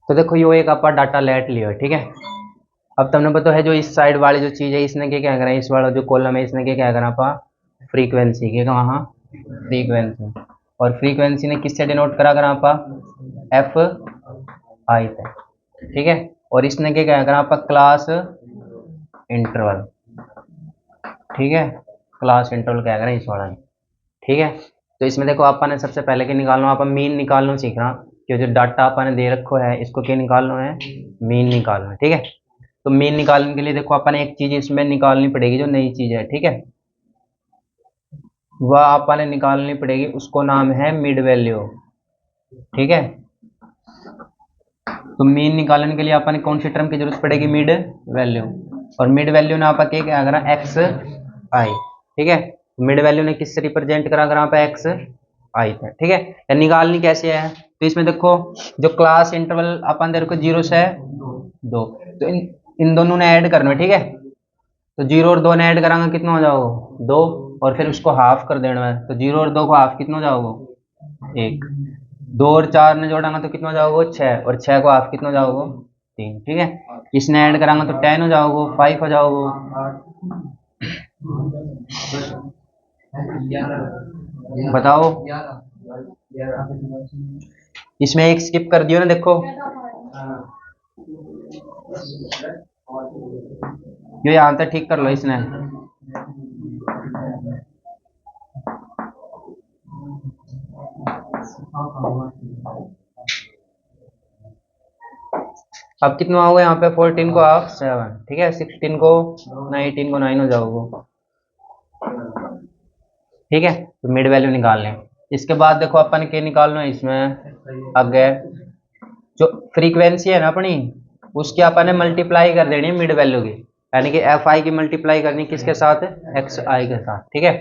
तो देखो यो एक आपका डाटा लेट लियो है, ठीक है। अब तुमने पता है जो इस साइड वाली जो चीज है इसने क्या करा, इस वाला जो कॉलम है इसने क्या करा आपा फ्रीक्वेंसी के वहाँ फ्रीक्वेंसी, और फ्रीक्वेंसी ने किससे डिनोट करा करा आपा एफ आई से, ठीक है। और इसने क्या करा आपका क्लास इंटरवल, ठीक है, क्लास इंटरवल क्या करें इस वाला, ठीक है। तो इसमें देखो आपा ने सबसे पहले क्या निकालना, आप मीन निकालना सीख रहा कि जो डाटा आपा ने दे रखो है इसको क्या निकालना है, मीन निकालना है, ठीक है। तो मीन निकालने के लिए देखो आपा ने एक चीज इसमें निकालनी पड़ेगी जो नई चीज है, ठीक है, वह आपा ने निकालनी पड़ेगी, उसको नाम है मिड वैल्यू, ठीक है। तो मीन निकालने के लिए आपा ने कौन सी टर्म की जरूरत पड़ेगी, मिड वैल्यू, और मिड वैल्यू ने आपा क्या करा एक्स आई, ठीक है। मिड वैल्यू ने किससे रिप्रेजेंट करा करा पे एक्स आई था, ठीक है। या निकालनी कैसे है, तो इसमें देखो जो क्लास इंटरवल अपन दे रखो 0 से 2, तो इन दोनों ने ऐड करना है, ठीक है। तो 0 और 2 ने ऐड करांगा कितना हो जाओगे 2, और फिर उसको हाफ कर देना है, तो 0 और 2 को हाफ कितना हो जाओगे 1, 2 और 4 ने जोड़ांगा तो कितना हो जाओगे 6, और 6 को हाफ कितना हो जाओगे 3, ठीक है। इसने ऐड करांगा तो 10 हो जाओगे, 5 हो जाओगे, बताओ। इसमें एक स्किप कर दियो ना, देखो ये यहाँ तक ठीक कर लो इसने, अब कितना होगा यहाँ पे 14 को हाफ 7, ठीक है, 16 को 9, 18 को 9 हो जाओगे, ठीक है। तो मिड वैल्यू निकाल लें। इसके बाद देखो अपन के निकालना है इसमें आगे जो फ्रीक्वेंसी है ना अपनी, उसकी अपन ने मल्टीप्लाई कर देनी है मिड वैल्यू की, यानी कि एफ आई की मल्टीप्लाई करनी किसके साथ, एक्स आई के साथ, ठीक है।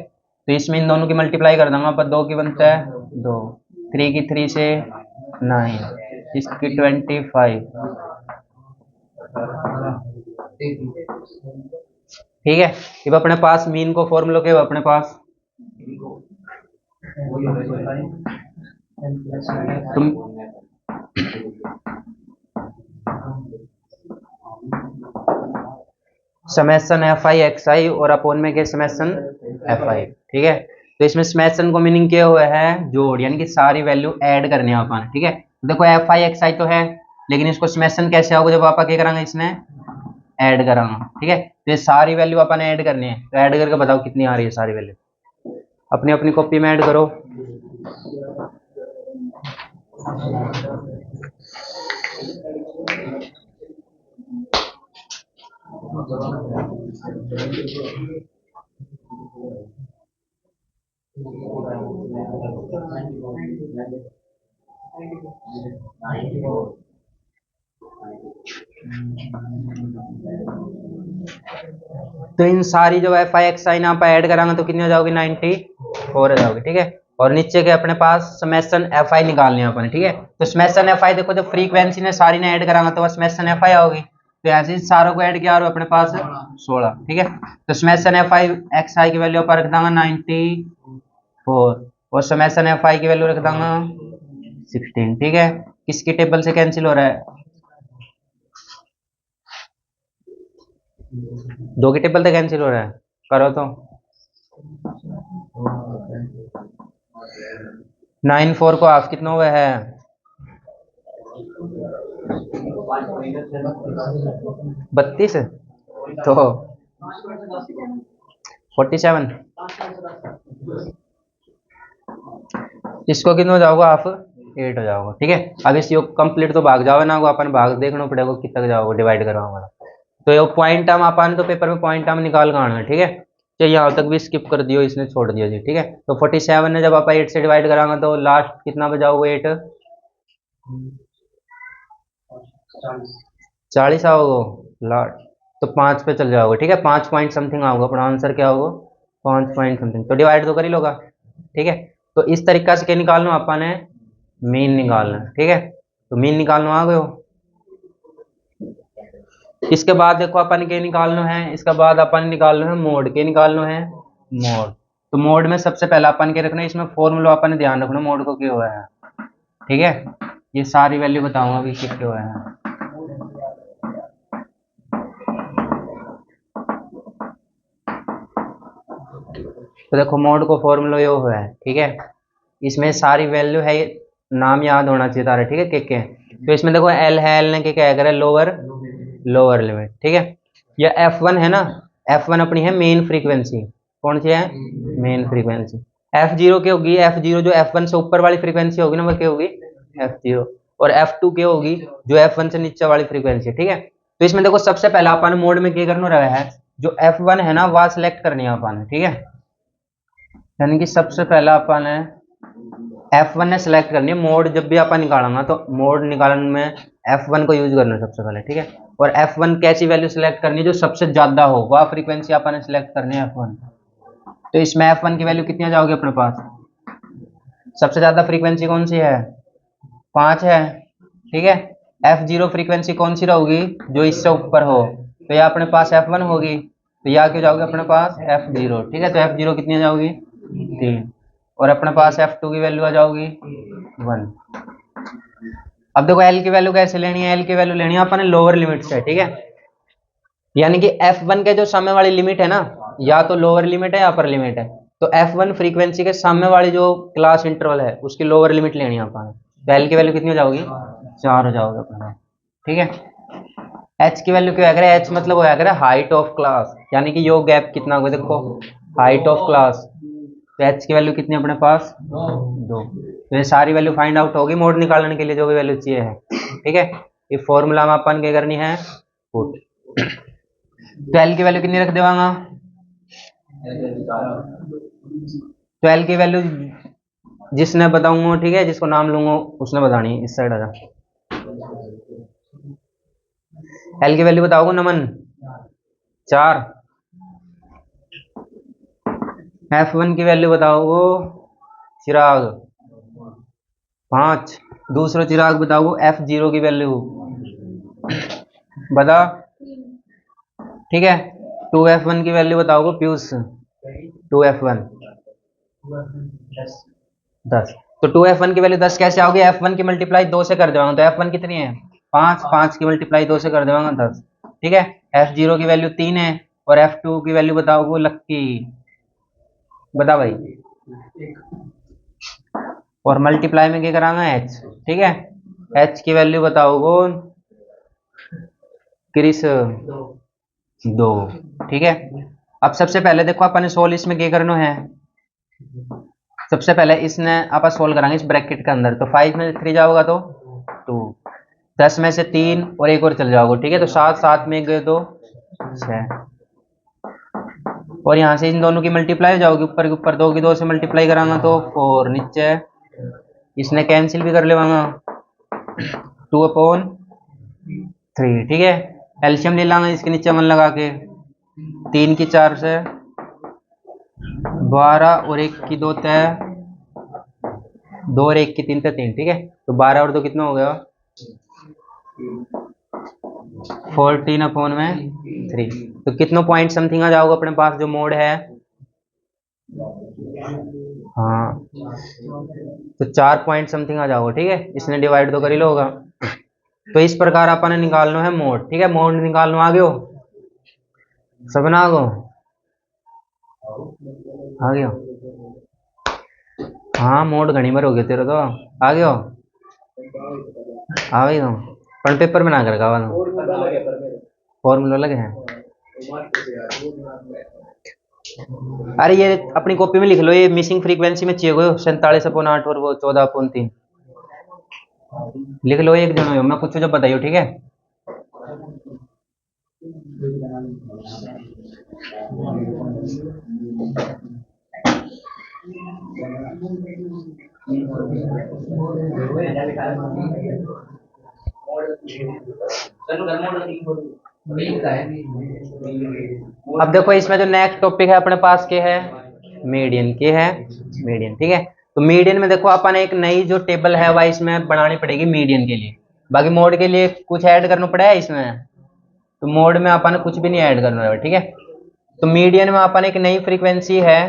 तो इसमें इन दोनों की मल्टीप्लाई कर दूंगा, पर 2 की बनता है 2, 3 की 3 से 9, इसकी 25, ठीक है। अब अपने पास मीन को फॉर्मूला के अपने पास तुम समेसन एफ आई एक्स आई और अपोन में के समेसन एफ आई, ठीक है। तो इसमें समेसन को मीनिंग किया हुआ है जोड़, यानी कि सारी वैल्यू ऐड करने अपन, ठीक है। तो देखो एफ आई एक्स आई तो है, लेकिन इसको समेसन कैसे होगा जब आप क्या करांगे इसने ऐड करांगा, ठीक है। तो ये सारी वैल्यू अपन ऐड करनी है, तो ऐड करके बताओ कितनी आ रही है सारी वैल्यू, अपनी अपनी कॉपी में ऐड करो। तो इन सारी जो एफ आई एक्स आई यहाँ पर ऐड करांगे तो कितनी हो जाओगी 94 हो जाओगी, ठीक है। और नीचे के अपने पास समेसन एफ आई निकालनी है अपने, ठीक है। तो समेसन एफ आई देखो जब फ्रीक्वेंसी ने सारी ने ऐड करांगा तो समेसन एफ आई आओगी, तो ऐसे सारों को ऐड किया और अपने पास 16, ठीक है। तो समेसन एफ आई एक्स आई की वैल्यू पर रख देंगे 94, और समेसन एफ आई की वैल्यू रख देंगे 16, ठीक है। किसकी टेबल से कैंसिल हो रहा है, 2 की टेबल से कैंसिल हो रहा है, करो तो 94 को हाफ कितना हुआ है 32, तो 47, इसको कितना हो जाओगा हाफ 8 हो जाओगा, ठीक है। अब इस योग कंप्लीट तो भाग जाओगे ना, अपन भाग देखना पड़ेगा कितना जाओगे डिवाइड करवाओगे, तो ये पॉइंट टर्म अपन तो पेपर में पॉइंट टर्म निकाल कर आना है, ठीक है। चलिए यहाँ तक भी स्किप कर दियो, इसने छोड़ दिया जी, ठीक है। तो 47 ने जब आप 8 से डिवाइड कराएंगे तो लास्ट कितना बजाओगे 8 40 आओगे लास्ट, तो 5 पे चल जाओगे, ठीक है। 5 पॉइंट समथिंग आओगे, अपना आंसर क्या होगा 5 पॉइंट समथिंग, तो डिवाइड तो कर ही लोगा, ठीक है। तो इस तरीका से क्या निकालना अपन ने मीन निकालना, ठीक है। तो मीन निकालना आ गए हो। इसके बाद देखो अपन के निकालना है, इसके बाद अपन निकालना है मोड के, निकालना है मोड। तो मोड में सबसे पहला अपन के रखना है, इसमें फॉर्मूला अपन ने ध्यान रखना मोड को क्या हुआ है, ठीक है। ये सारी वैल्यू बताऊंगा अभी कितने हुए हैं। तो देखो मोड को फॉर्मूला यो हुआ है, ठीक है, इसमें सारी वैल्यू है, नाम याद होना चाहिए तारा, ठीक है, के तो इसमें देखो एल है, एल ने क्या करे, लोअर लोअर लिमिट, ठीक है। ये F1 है ना, F1 अपनी है मेन फ्रीक्वेंसी, कौन सी है, मेन फ्रीक्वेंसी। F0 क्या होगी, F0 जो F1 से ऊपर वाली फ्रीक्वेंसी होगी ना, वो क्या होगी, F0। और F2 क्या होगी, जो F1 से नीचे वाली फ्रीक्वेंसी है, ठीक है। तो इसमें देखो सबसे पहला अपन मोड में क्या करना रहा है, जो F1 है ना वह सिलेक्ट करनी है अपन, ठीक है, यानी कि सबसे पहला अपन है F1 ने सिलेक्ट करनी है। मोड जब भी अपन निकालना तो मोड निकालने में F1 को यूज करना है सबसे पहले, ठीक है। और F1 कैसी वैल्यू सिलेक्ट करनी है, जो सबसे ज्यादा हो वह फ्रीक्वेंसी अपन ने सिलेक्ट करनी है F1। तो इसमें F1 की वैल्यू कितनी आ जाओगी अपने पास, सबसे ज्यादा फ्रीक्वेंसी कौन सी है, 5 है, ठीक है। F0 फ्रीक्वेंसी कौन सी रहोगी, जो इससे ऊपर हो, तो यह अपने पास F1 होगी, तो यह क्यों जाओगे अपने पास F0, ठीक है। तो F0 कितनी आ जाओगी 3, और अपने पास F2 की वैल्यू आ जाओगी 1। अब देखो L की वैल्यू कैसे लेनी है, L की वैल्यू लेनी है अपने लोअर लिमिट से, ठीक है, यानी कि F1 के जो सामने वाली लिमिट है ना, या तो लोअर लिमिट है या अपर लिमिट है। तो F1 फ्रीक्वेंसी के सामने वाली जो क्लास इंटरवल है उसकी लोअर लिमिट लेनी है अपन। तो L की वैल्यू कितनी हो जाओगी 4 हो जाओगे अपना, ठीक है। H की वैल्यू क्या है, H मतलब वो है हाइट ऑफ क्लास, यानी कि यो गैप कितना होगा, देखो हाइट ऑफ क्लास। तो H की वैल्यू कितनी अपने पास 2। तो ये सारी वैल्यू फाइंड आउट होगी मोड निकालने के लिए, जो भी वैल्यू चाहिए है, ठीक है। ये फॉर्मूला में अपन क्या करनी है, पुट। तो L की वैल्यू कितनी रख देवांगा, तो L की वैल्यू जिसने बताऊंगा, ठीक है, जिसको नाम लूंगा उसने बतानी है। इस साइड आ जा, L की वैल्यू बताओगे नमन 4, F1 की वैल्यू बताओ चिराग 5, दूसरा चिराग बताओ F0 की वैल्यू बता, ठीक है। 2F1 की वैल्यू बताओगे पीयूष, 2F1 10। तो 2F1 की वैल्यू 10 कैसे आओगी, F1 की मल्टीप्लाई 2 से कर देवांगा, तो F1 कितनी है 5, 5 की मल्टीप्लाई 2 से कर देवांगा 10, ठीक है। F0 की वैल्यू 3 है, और F2 की वैल्यू बताओगे लक्की, बता भाई, और मल्टीप्लाई में क्या करांगा H, ठीक है। H की वैल्यू बताओगे क्रिस 2, ठीक है। अब सबसे पहले देखो अपन सोल्व इसमें क्या करना है, सबसे पहले इसने आप सोल्व कराएंगे इस ब्रैकेट के अंदर। तो 5 में 3 जाओगा तो 2, 10 में से 3 और एक और चल जाओगे, ठीक है। तो 7, 7 में गए तो 6, और यहाँ से इन दोनों की मल्टीप्लाई हो जाओगी, ऊपर के ऊपर 2 की 2 से मल्टीप्लाई करांगा तो 4, नीचे इसने कैंसिल भी कर लेवांगा 2/3, ठीक है। एल्शियम ले लांगा इसके नीचे मन लगा के, 3 की 4 से 12, और 1 की 2 तय 2, और 1 की 3 तय 3, ठीक है। तो 12 और 2 कितना हो गया 14/3। तो कितनों पॉइंट समथिंग आ जाओगे अपने पास जो मोड है, हाँ, तो 4 पॉइंट समथिंग आ जाओगे, ठीक है। इसने डिवाइड तो कर ही लो होगा। तो इस प्रकार अपन ने निकालना है मोड, ठीक है। मोड निकालना आ गयो सब ना आगो आ गयो, हाँ मोड घनी बार हो गया तेरा, तो आ गयो आ गई तो पर पेपर में ना कर गावा फॉर्मूला लगे हैं। अरे ये अपनी कॉपी में लिख लो, ये मिसिंग फ्रीक्वेंसी में चाहिए 47/8 और वो 14/3 लिख लो, एक जनो मैं पूछो जब बताइयो, ठीक है। अब देखो इसमें जो नेक्स्ट टॉपिक है अपने पास के है मीडियन, के है मीडियन, ठीक है। तो मीडियन में देखो अपन एक नई जो टेबल है वह इसमें बनानी पड़ेगी मीडियन के लिए। बाकी मोड के लिए कुछ ऐड करना पड़ा है इसमें, तो मोड में अपन कुछ भी नहीं ऐड करना है, ठीक है। तो मीडियन में अपन एक नई फ्रीक्वेंसी है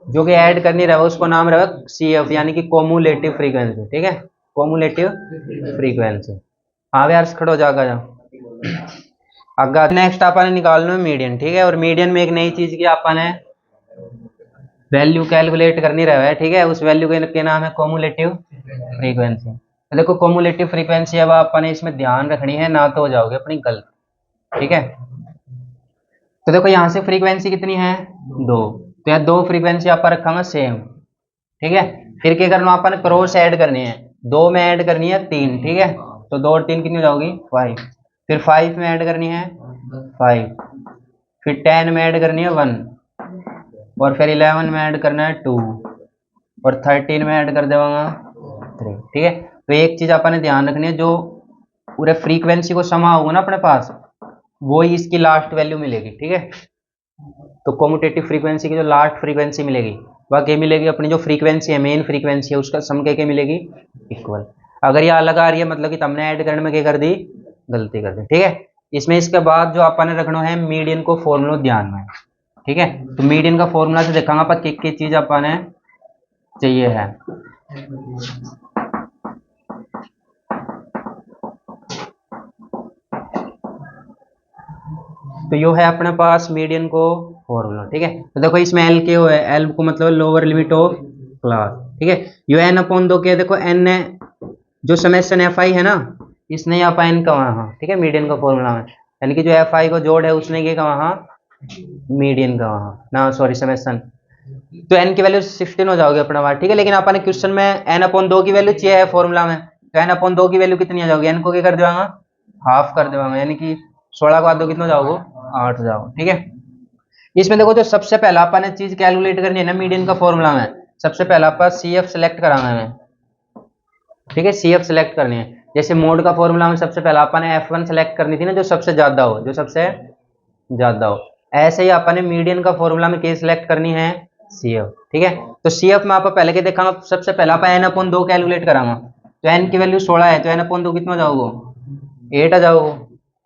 जो कि ऐड करनी रहे, उसको नाम रहे CF, यानी कि कोमुलेटिव फ्रीक्वेंसी, ठीक है। Cumulative frequency. हाँ भी यार खड़ो जागा जाओ आगा। नेक्स्ट अपन निकालना है मीडियन, ठीक है। और मीडियन में एक नई चीज की अपन ने वैल्यू कैलकुलेट करनी रहे, ठीक है। उस वैल्यू के नाम है कॉमुलेटिव फ्रीक्वेंसी। तो देखो कॉमुलेटिव फ्रीक्वेंसी अब अपन ने इसमें ध्यान रखनी है, ना तो हो जाओगे अपनी गलत, ठीक है। तो देखो यहाँ से फ्रीक्वेंसी कितनी है 2, तो यहाँ 2 फ्रीक्वेंसी आप रखा सेम, ठीक है। फिर क्या करना अपन क्रॉस ऐड करनी है, 2 में ऐड करनी है 3, ठीक है। तो 2 और 3 कितनी हो जाओगी 5। फिर 5 में ऐड करनी है 5, फिर 10 में ऐड करनी है 1, और फिर 11 में ऐड करना है 2, और 13 में ऐड कर देगा 3, ठीक है। तो एक चीज अपन ने ध्यान रखनी है, जो पूरे फ्रीक्वेंसी को समा होगा ना अपने पास, वो ही इसकी लास्ट वैल्यू मिलेगी, ठीक है। तो कॉम्यूटेटिव फ्रीक्वेंसी की जो लास्ट फ्रीक्वेंसी मिलेगी वह क्या मिलेगी, अपनी जो फ्रीक्वेंसी है मेन फ्रीक्वेंसी है उसका सम क्या मिलेगी इक्वल। अगर ये अलग आ रही है मतलब कि तुमने ऐड करने में क्या कर दी, गलती कर दी, ठीक है। इसमें इसके बाद जो अपन ने रखना है मीडियन को फॉर्मूला ध्यान में, ठीक है। तो मीडियन का फॉर्मूला से देखेंगे अपन किस चीज अपन ने चाहिए है। तो यो है अपने पास मीडियन को फॉर्मूला, ठीक है। तो देखो इसमें एल के है, एल को मतलब लोअर लिमिट ऑफ क्लास, ठीक है। यो एन अपॉन 2 के देखो एन ने जो समेशन एफ आई है ना, इसने यहाँ पर एन का वहाँ, ठीक है, मीडियन का फॉर्मूला में, यानी कि जो एफ आई को जोड़ है उसने क्या वहाँ मीडियन का वहाँ ना, सॉरी समेशन। तो एन की वैल्यू 16 हो जाओगे अपना बात, ठीक है। लेकिन अपन क्वेश्चन में एन अपॉन 2 की वैल्यू चाहिए है फॉर्मूला में, तो एन अपॉन 2 की वैल्यू कितनी आ जाओगी, एन को क्या कर देवांगा हाफ कर देवांगा, यानी कि 16 को आधो कितना जाओगे 8 जाओ, ठीक है। इसमें देखो जो सबसे पहला अपन ने चीज कैलकुलेट करनी है ना मीडियन का फॉर्मूला में, सबसे पहला अपन सी एफ सेलेक्ट कराना है, ठीक है। सी एफ सेलेक्ट करनी है, जैसे मोड का फॉर्मूला में सबसे पहला अपन ने F1 सेलेक्ट करनी थी ना, जो सबसे ज्यादा हो, जो सबसे ज्यादा हो। ऐसे ही अपन ने मीडियन का फॉर्मूला में क्या सिलेक्ट करनी है सी एफ, ठीक है। तो सी एफ में आप पहले के देखा, सबसे पहला अपन एन अपॉन 2 कैलकुलेट करांगा, तो एन की वैल्यू 16 है, तो एन अपॉन 2 कितना जाओगे 8 आ जाओगे,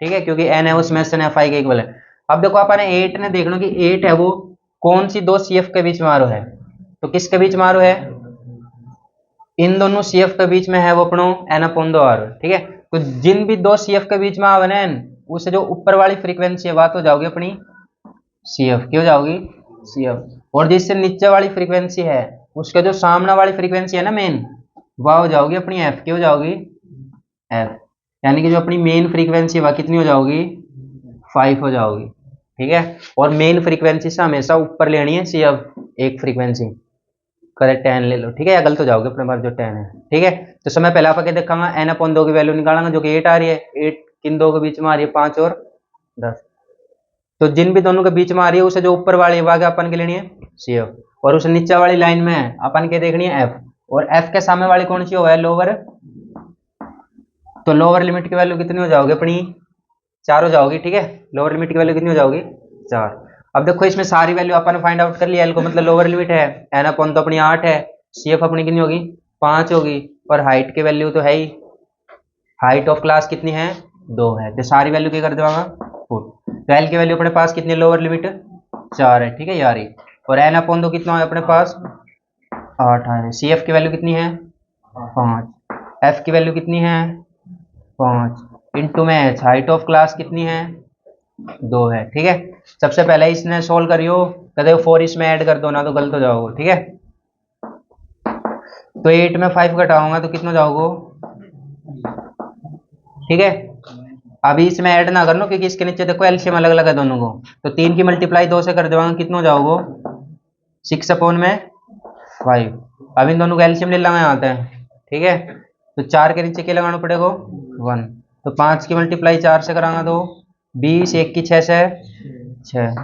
ठीक है, क्योंकि एन है उसमें से एफ आई के इक्वल है। अब देखो अपन 8 ने देखना कि 8 है वो कौन सी 2 सी एफ के बीच मारो है, तो किसके बीच मारो है, इन दोनों सी एफ के बीच में है वो अपनो एन अपॉन 2 आर, ठीक है। तो जिन भी 2 सी एफ के बीच में आवे ना एन, उससे जो ऊपर वाली फ्रीक्वेंसी है बात हो जाओगी अपनी सी एफ, क्यों जाओगी सी एफ, और जिससे नीचे वाली फ्रीक्वेंसी है उसके जो सामने वाली फ्रीक्वेंसी है ना मेन, वह हो जाओगी अपनी एफ, क्यों जाओगी एफ, यानी कि जो अपनी मेन फ्रीक्वेंसी वह कितनी हो जाओगी 5 हो जाओगी, ठीक है। और मेन फ्रीक्वेंसी से हमेशा ऊपर लेनी है सी एफ एक फ्रीक्वेंसी, करेक्ट 10 ले लो, ठीक है, या गलत हो जाओगे अपने पास जो 10 है, ठीक है। तो समय पहले आप देखांगा एन अपॉन 2 की वैल्यू निकालेंगे, जो कि 8 आ रही है, 8 किन दो के बीच में आ रही है 5 और 10, तो जिन भी दोनों के बीच में आ रही है उसे जो ऊपर वाली है अपन के लेनी है सी एफ, और उस नीचे वाली लाइन में अपन के देखनी है एफ, और एफ के सामने वाली कौन सी है लोअर, तो लोअर लिमिट की वैल्यू कितनी हो जाओगी अपनी 4 हो जाओगी, ठीक है। लोअर लिमिट की वैल्यू कितनी हो जाओगी 4। अब देखो इसमें सारी वैल्यू अपन फाइंड आउट कर लिया, एल को मतलब लोअर लिमिट है, एन अपॉन तो अपनी 8 है, सी एफ अपनी कितनी होगी 5 होगी, और हाइट की वैल्यू तो है ही, हाइट ऑफ क्लास कितनी है 2 है, तो सारी वैल्यू क्या कर देगा पुट। तो एल की वैल्यू अपने पास कितनी लोअर लिमिट 4 है, ठीक है यार, और एन अपॉन तो कितना है अपने पास 8 है, सी एफ की वैल्यू कितनी है 5, एफ की वैल्यू कितनी है 5, इंटू में एच, हाइट ऑफ क्लास कितनी है 2 है, ठीक है। सबसे पहले इसने सोल्व करियो, कहते 4 इसमें ऐड कर दो ना तो गलत हो जाओगे, ठीक है। तो 8 में 5 घटाऊंगा तो कितना जाओगे, ठीक है। अभी इसमें ऐड ना करना क्योंकि इसके नीचे देखो एलसीएम अलग अलग है दोनों को, तो 3 की मल्टीप्लाई 2 से कर देवांगा, कितना जाओगे 6 अपॉन में 5। अब इन दोनों को एलसीएम ले लगाए आते हैं, ठीक है। तो 4 के नीचे क्या लगाना पड़ेगा 1, तो 5 की मल्टीप्लाई 4 से करांगा तो 20, 1 की 6 से 6,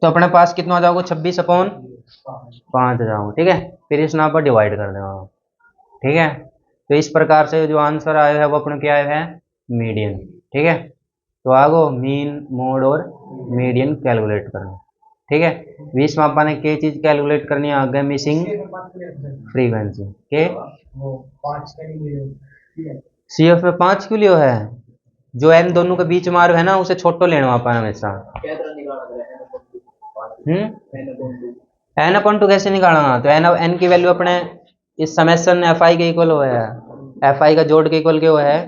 तो अपने पास कितना आ जाओगे 26 अपॉन 5 जाओगे, ठीक है। फिर इस नाम पर डिवाइड कर देगा, ठीक है। तो इस प्रकार से जो आंसर आया है वो अपने क्या आया है मीडियन, ठीक है। तो आगो मीन मोड और मीडियन कैलकुलेट करना, ठीक है। 20 में अपन ने क्या चीज कैलकुलेट करनी है आगे, मिसिंग फ्रीक्वेंसी के सी एफ में 5 क्यों लियो है, जो एन दोनों के बीच मारो है ना उसे छोटो लेना अपन हमेशा, एन अपॉन 2 कैसे निकालना, तो एन की वैल्यू अपने इस समेशन एफ आई के इक्वल हुआ है, एफ आई का जोड़ के इक्वल क्या हुआ है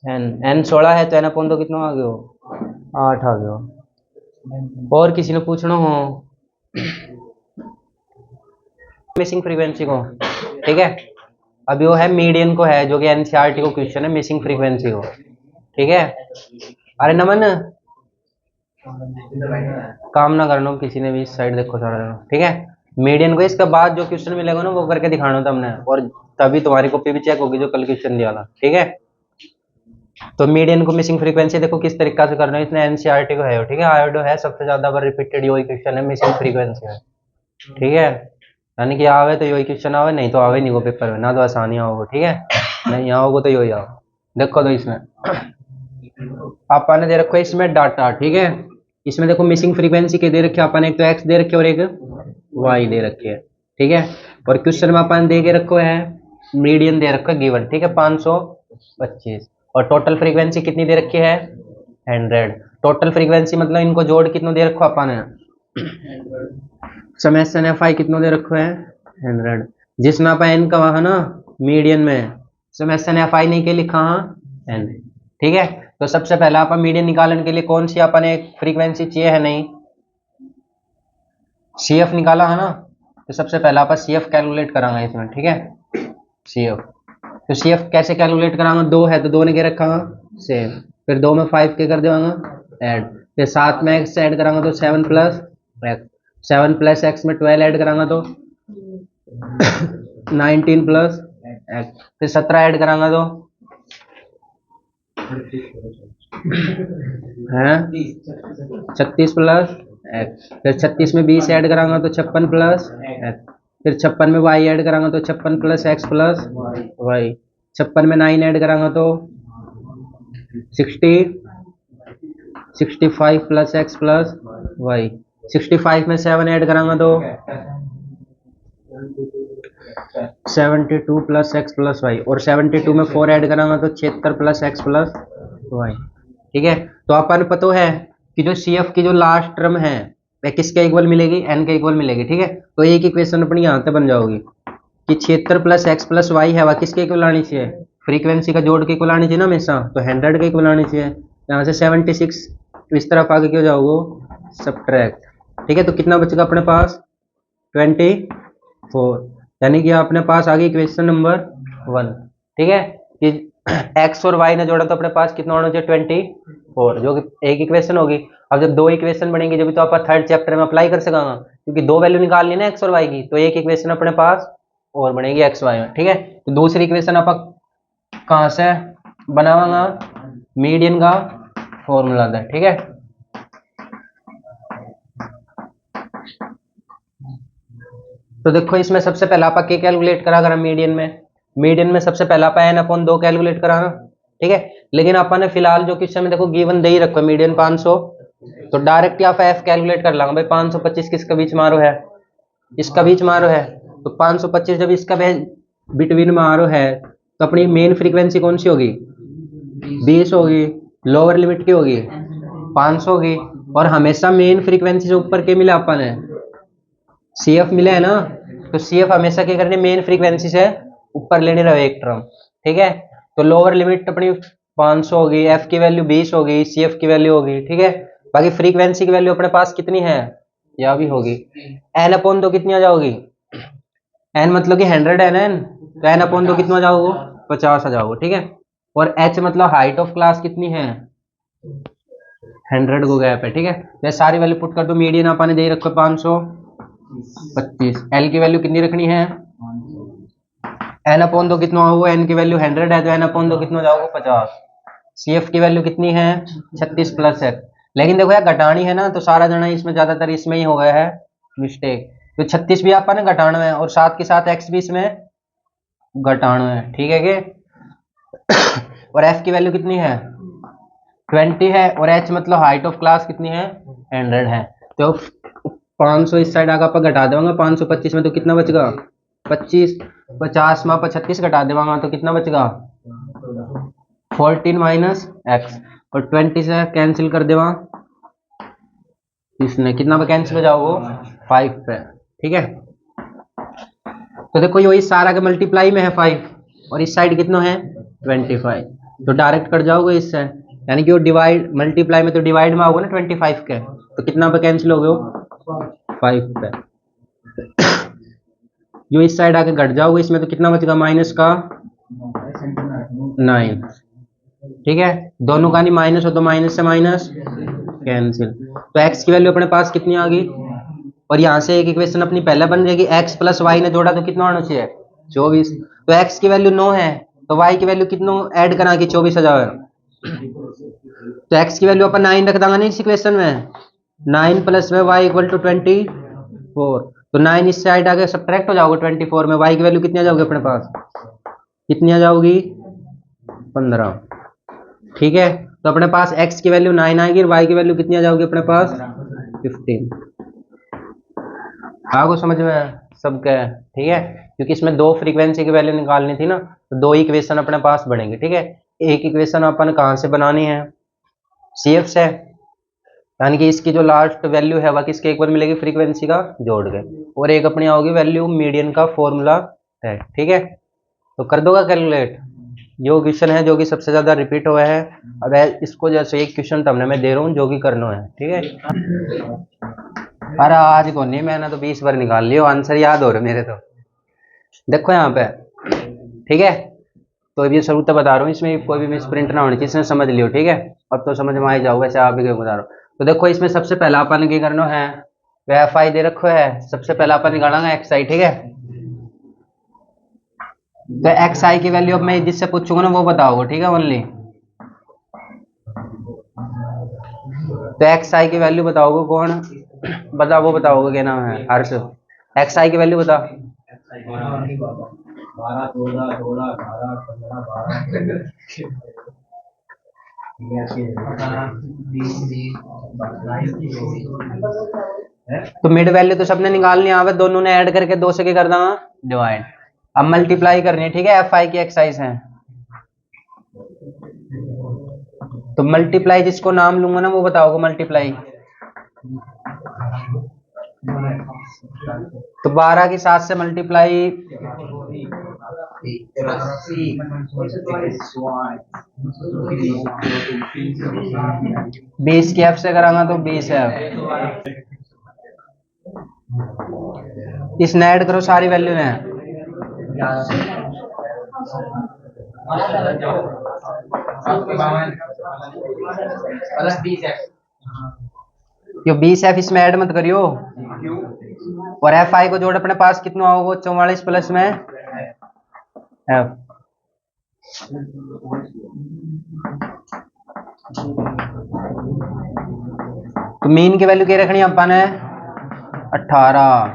एन 16 है तो एन अपॉन 2 कितना आ गया 8 आ गया। और किसी ने पूछना हो मिसिंग फ्रीक्वेंसी को, ठीक है। अभी वो है मीडियन को है जो कि एनसीईआरटी को क्वेश्चन है मिसिंग फ्रीक्वेंसी को, ठीक है। अरे नमन काम ना करना किसी ने भी, इस साइड देखो सारा, ठीक है। मीडियन को इसके बाद जो क्वेश्चन मिलेगा ना वो करके दिखाना था हमने, और तभी तुम्हारी कॉपी भी चेक होगी जो कल क्वेश्चन दिया था, ठीक है। तो मीडियन को मिसिंग फ्रीक्वेंसी देखो किस तरीका से करना है, इसने एनसीईआरटी को है, ठीक है। आयोडो है सबसे ज्यादा बार रिपीटेड यही क्वेश्चन है मिसिंग फ्रीक्वेंसी है, ठीक है। यानी कि आवे तो यही क्वेश्चन आवे, नहीं तो आवे नहीं वो पेपर में, ना तो आसानी आओगे, ठीक है। नहीं आओगे तो यही आओ। देखो तो इसमें आपा ने दे रखो है इसमें डाटा, ठीक है। इसमें देखो मिसिंग फ्रीक्वेंसी के दे रखे अपन, एक तो एक्स दे रखे और एक वाई दे रखे है, ठीक है। और क्वेश्चन में अपन दे के रखो है मीडियन दे रखो है गिवन, ठीक है 525, और टोटल फ्रीक्वेंसी कितनी दे रखी है 100। टोटल फ्रीक्वेंसी मतलब इनको जोड़ कितना दे रखो अपन है, समेशन एफ आई कितना दे रखो है 100, जिसमें अपन एन का वहां ना मीडियन में समेशन एफ आई नहीं के लिखा एन, ठीक है। तो सबसे पहला अपन मीडियन निकालने के लिए कौन सी अपन एक फ्रीक्वेंसी चाहिए है, नहीं सी एफ निकाला है ना, तो सबसे पहला अपन सी एफ कैलकुलेट करांगे इसमें, ठीक है। सी एफ, तो सी एफ कैसे कैलकुलेट करांगा, 2 है तो 2 ने क्या रखा सेम, फिर 2 में 5 के कर देवांगा ऐड, फिर 7 में एक्स ऐड करांगा तो 7 प्लस एक्स, 7 प्लस एक्स में 12 ऐड करांगा तो 19 प्लस एक्स, फिर 17 ऐड करांगा तो है 36 प्लस एक्स, फिर 36 में 20 ऐड करांगा तो 56 प्लस एक्स, फिर 56 में वाई ऐड करांगा तो 56 प्लस एक्स प्लस वाई, 56 में 9 ऐड करांगा तो 65 प्लस एक्स प्लस वाई, 65 में 7 ऐड करांगा तो 72 प्लस एक्स प्लस वाई, और 72 में 4 ऐड करांगा तो 76 प्लस एक्स प्लस वाई, ठीक है। तो अपन को पता है कि जो सी एफ की जो लास्ट टर्म है वह किसके इक्वल मिलेगी, एन के इक्वल मिलेगी, ठीक है। तो एक इक्वेशन अपनी यहाँ से बन जाओगी कि 76 प्लस एक्स प्लस वाई है वह किसके इक्वल आनी चाहिए, फ्रीक्वेंसी का जोड़ के इक्वल आनी चाहिए ना हमेशा, तो 100 के इक्वल आनी चाहिए। यहाँ से 76 इस तरफ आगे क्यों जाओगे सब्ट्रैक्ट, ठीक है। तो कितना बचेगा अपने पास 24, यानी कि अपने पास आ गई इक्वेशन नंबर 1, ठीक है। कि एक्स और वाई ने जोड़ा तो अपने पास कितना होना चाहिए 24, जो कि एक इक्वेशन होगी। अब जब 2 इक्वेशन बनेंगी जब तो आप थर्ड चैप्टर में अप्लाई कर सकेंगे, क्योंकि 2 वैल्यू निकालनी है ना एक्स और वाई की, तो एक इक्वेशन अपने पास और बनेगी एक्स वाई में, ठीक है। तो दूसरी इक्वेशन आप कहाँ से बनावांगा, मीडियन का फॉर्मूला था, ठीक है। तो देखो इसमें सबसे पहला आप क्या कैलकुलेट करा करा मीडियन में सबसे पहला आप एन अपॉन 2 कैलकुलेट कराना, ठीक है। लेकिन अपन ने फिलहाल जो क्वेश्चन में देखो गिवन दे ही रखो मीडियन 500, तो डायरेक्ट आप एफ कैलकुलेट कर लाऊंगा भाई 525 किसका बीच मारो है, इसका बीच मारो है, तो 525 जब इसका बिटवीन मारो है तो अपनी मेन फ्रीक्वेंसी कौन सी होगी 20 होगी, लोअर लिमिट की होगी 500 होगी, और हमेशा मेन फ्रीक्वेंसी से ऊपर के मिला अपन है सी एफ मिला है ना, तो सी एफ हमेशा क्या करनी मेन फ्रीक्वेंसी से ऊपर लेने रहे एक टर्म, ठीक है। तो लोअर लिमिट अपनी 500 होगी, एफ की वैल्यू 20 होगी, सी एफ की वैल्यू होगी, ठीक है। बाकी फ्रीक्वेंसी की वैल्यू अपने पास कितनी है यह भी होगी, एन अपॉन 2 कितनी आ जाओगी, एन मतलब कि 100 है ना एन, तो एन अपॉन 2 कितना आ जाओगे 50 आ जाओगे, ठीक है। और एच मतलब हाइट ऑफ क्लास कितनी है 100 को गैप है, ठीक है। मैं सारी वैल्यू पुट कर दो, मीडियन आपने दे रखो 525, एल की वैल्यू कितनी रखनी है एन अपॉन 2 कितना होगा, एन की वैल्यू 100 है तो एन अपॉन 2 कितना जाओगे 50, सी एफ की वैल्यू कितनी है 36 प्लस एक्स। लेकिन देखो यार घटानी है ना, तो सारा जना इसमें ज्यादातर इसमें ही हो गया है मिस्टेक, तो 36 भी आपने घटाना है और साथ के साथ एक्स भी इसमें घटाना है, ठीक है कि और एफ की वैल्यू कितनी है 20 है, और एच मतलब हाइट ऑफ क्लास कितनी है 100 है, तो 500 इस साइड आगे आप घटा देवांगा 525 में, तो कितना बचेगा 25, 50 में आप 36 घटा देवांगा तो कितना बचेगा 14 माइनस एक्स, और 20 से कैंसिल कर देवा इसने कितना पे कैंसिल हो जाओगे 5 पे, ठीक है। तो देखो ये इस सारा के मल्टीप्लाई में है 5 और इस साइड कितना है 25, तो डायरेक्ट कट जाओगे इससे, यानी कि वो डिवाइड मल्टीप्लाई में तो डिवाइड में आओगे ना 25 के, तो कितना पे कैंसिल हो गए हो 5 पे। जो इस साइड आके घट जाओगे इसमें तो कितना बचेगा माइनस का 9, ठीक है, दोनों का नहीं माइनस हो तो माइनस से माइनस कैंसिल। तो x की वैल्यू अपने पास कितनी आ गई, और यहाँ से एक इक्वेशन अपनी पहले बन जाएगी, x प्लस वाई ने जोड़ा तो कितना आना चाहिए 24, तो x की वैल्यू 9 है तो y की वैल्यू कितना ऐड करा के 24 आ जाएगा, तो x की वैल्यू अपन 9 रख देंगे ना इस इक्वेशन में, 9 प्लस में y इक्वल टू 24, तो 9 इस साइड आगे सब्ट्रैक्ट हो जाओगे 24 में, y की वैल्यू कितनी आ जाओगी अपने पास, कितनी आ जाओगी 15, ठीक है, तो अपने पास x की वैल्यू 9 आएगी और y की वैल्यू कितनी आ जाओगी अपने पास 15। आपको समझ में सब क्या है, ठीक है, क्योंकि इसमें दो फ्रीक्वेंसी की वैल्यू निकालनी थी ना, तो दो इक्वेशन अपने पास बनेंगे, ठीक है, एक इक्वेशन अपन कहाँ से बनानी है CF से, यानी कि इसकी जो लास्ट वैल्यू है वह किसके एक बार मिलेगी फ्रीक्वेंसी का जोड़ के, और एक अपनी आओगी वैल्यू मीडियन का फॉर्मूला है, ठीक है, तो कर दोगा कैलकुलेट। जो क्वेश्चन है जो कि सबसे ज्यादा रिपीट हुआ है, अब इसको जैसे एक क्वेश्चन तब मैं दे रहा हूँ जो कि करना है, ठीक है। अरे आज को नहीं, मैंने तो 20 बार निकाल लियो, आंसर याद हो रहे मेरे तो, देखो यहाँ पे, ठीक है, तो ये शुरू तो बता रहा हूँ, इसमें कोई भी मिस प्रिंट ना होनी चाहिए, इसमें समझ लियो, ठीक है, अब तो समझ में आ ही जाओ, वैसे आप ही क्यों बता रहा हूँ। तो देखो इसमें सबसे पहला अपन क्या करना है, एफ आई दे रखो है, सबसे पहला अपन निकालेंगे एक्स आई, ठीक है, तो एक्स आई की वैल्यू अब मैं जिससे पूछूंगा ना वो बताओगे, ठीक है ओनली, तो एक्स आई की वैल्यू बताओगे कौन बता, वो बताओगे क्या नाम है हर्ष, एक्स आई की वैल्यू बता, 12 14 16 18 15 तो मिड वैल्यू तो सबने निकालनी है, दोनों ने ऐड करके 2 से क्या कर देंगे डिवाइड, अब मल्टीप्लाई करनी है, ठीक है, एफ आई की एक्सरसाइज है, तो मल्टीप्लाई जिसको नाम लूंगा ना वो बताओगे मल्टीप्लाई, तो 12 की 7 से मल्टीप्लाई, 20 की एफ से करांगा तो 20 है, इसने ऐड करो सारी वैल्यू है, यो 20 एफ इसमें ऐड मत करियो, और एफ आई को जोड़ अपने पास कितना होगा 44 प्लस में एफ, तो मीन की वैल्यू क्या रखनी है अपन है 18,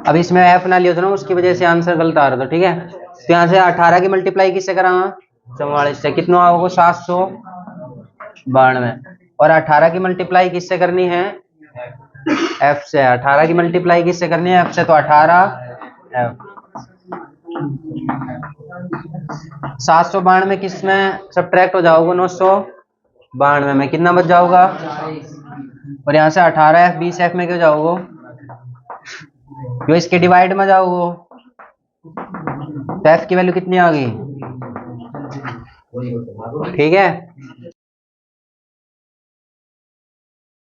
अब इसमें एफ ना लियो तो ना उसकी वजह से आंसर गलत आ रहा था, ठीक है, तो यहाँ से 18 की मल्टीप्लाई किससे करांगा 44 से, कितना होगा 792, और 18 की मल्टीप्लाई किससे करनी है एफ से, 18 की मल्टीप्लाई किससे करनी है एफ से, तो 18 एफ, 792 किस में सब्ट्रैक्ट हो जाओगे 992 में, कितना बच जाओगा, और यहाँ से 18 एफ 20 एफ में क्यों जाओगे, जो इसके डिवाइड में जाओगे, तो एफ की वैल्यू कितनी आ गई, ठीक है,